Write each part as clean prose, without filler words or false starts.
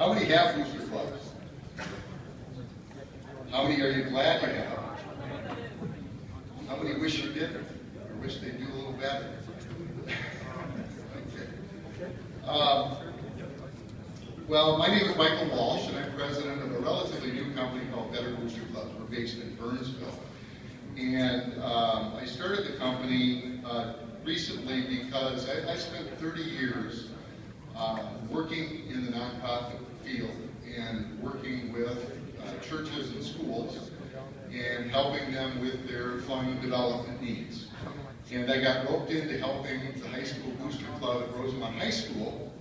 How many have booster clubs? How many are you glad you have? How many wish you didn't, or wish they'd do a little better? Okay. Well, my name is Michael Walsh, and I'm president of a relatively new company called Better Booster Clubs. We're based in Burnsville. And I started the company recently because I spent 30 years working in the nonprofit field and working with churches and schools and helping them with their fund development needs. And I got roped into helping the high school booster club at Rosemont High School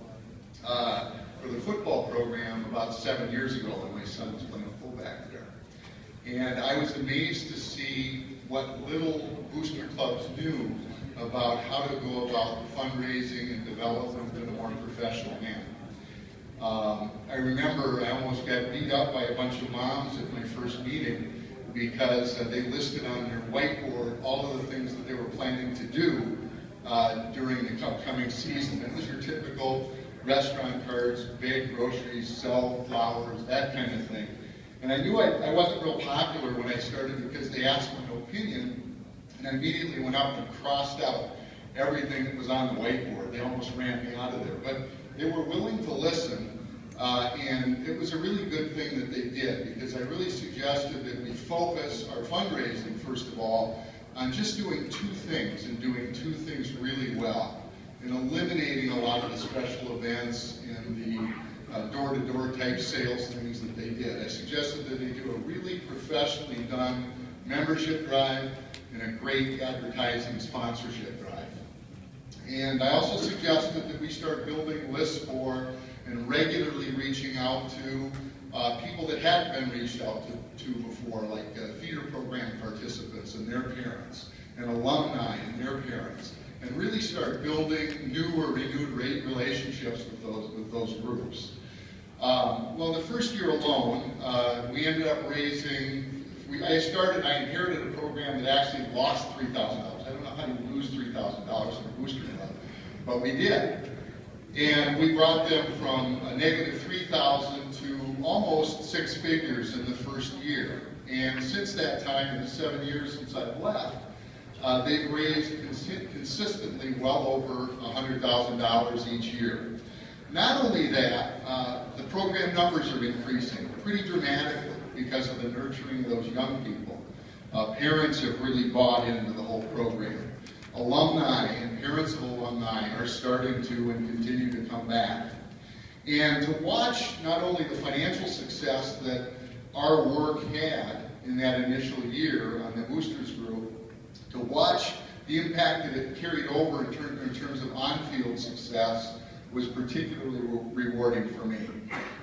for the football program about 7 years ago when my son was playing fullback there. And I was amazed to see what little booster clubs knew about how to go about fundraising and development in a more professional manner. I remember I almost got beat up by a bunch of moms at my first meeting because they listed on their whiteboard all of the things that they were planning to do during the upcoming season. And those are typical restaurant cards, bake groceries, sell flowers, that kind of thing. And I knew I wasn't real popular when I started because they asked my opinion, and I immediately went up and crossed out everything that was on the whiteboard. They almost ran me out of there. But they were willing to listen, and it was a really good thing that they did, because I really suggested that we focus our fundraising, first of all, on just doing two things, and doing two things really well, and eliminating a lot of the special events and the door-to-door type sales things that they did. I suggested that they do a really professionally done membership drive and a great advertising sponsorship drive. And I also suggested that we start building lists for and regularly reaching out to people that hadn't been reached out to before, like feeder program participants and their parents, and alumni and their parents, and really start building new or renewed relationships with those groups. Well, the first year alone, we ended up raising, I inherited a program that actually lost $3,000. I don't know how you lose $3,000 in a booster club, but we did. And we brought them from a negative $3,000 to almost six figures in the first year. And since that time, in the 7 years since I've left, they've raised consistently well over $100,000 each year. Not only that, the program numbers are increasing pretty dramatically because of the nurturing of those young people. Parents have really bought into the whole program. Alumni and parents of alumni are starting to and continue to come back. And to watch not only the financial success that our work had in that initial year on the Boosters Group, to watch the impact that it carried over in terms of on-field success was particularly rewarding for me.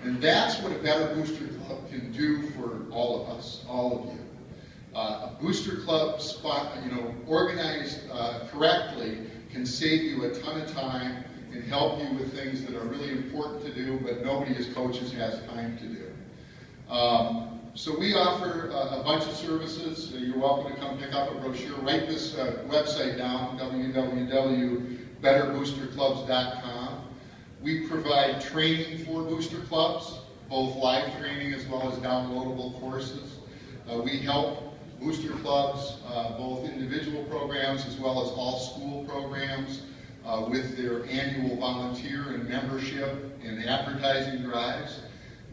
And that's what a Better Booster Club can do for all of us, all of you. A booster club organized correctly can save you a ton of time and help you with things that are really important to do, but nobody as coaches has time to do. So we offer a bunch of services. You're welcome to come pick up a brochure. Write this website down, www.betterboosterclubs.com. We provide training for booster clubs, both live training as well as downloadable courses. We help booster clubs, both individual programs as well as all school programs, with their annual volunteer and membership and advertising drives.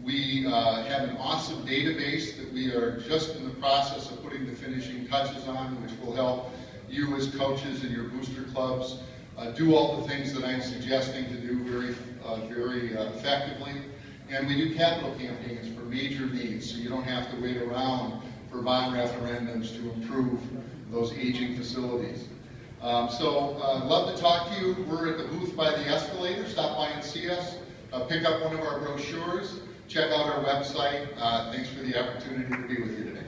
We have an awesome database that we are just in the process of putting the finishing touches on, which will help you as coaches in your booster clubs do all the things that I'm suggesting to do very effectively. And we do capital campaigns for major needs, so you don't have to wait around for bond referendums to improve those aging facilities. Love to talk to you. We're at the booth by the escalator. Stop by and see us. Pick up one of our brochures. Check out our website. Thanks for the opportunity to be with you today.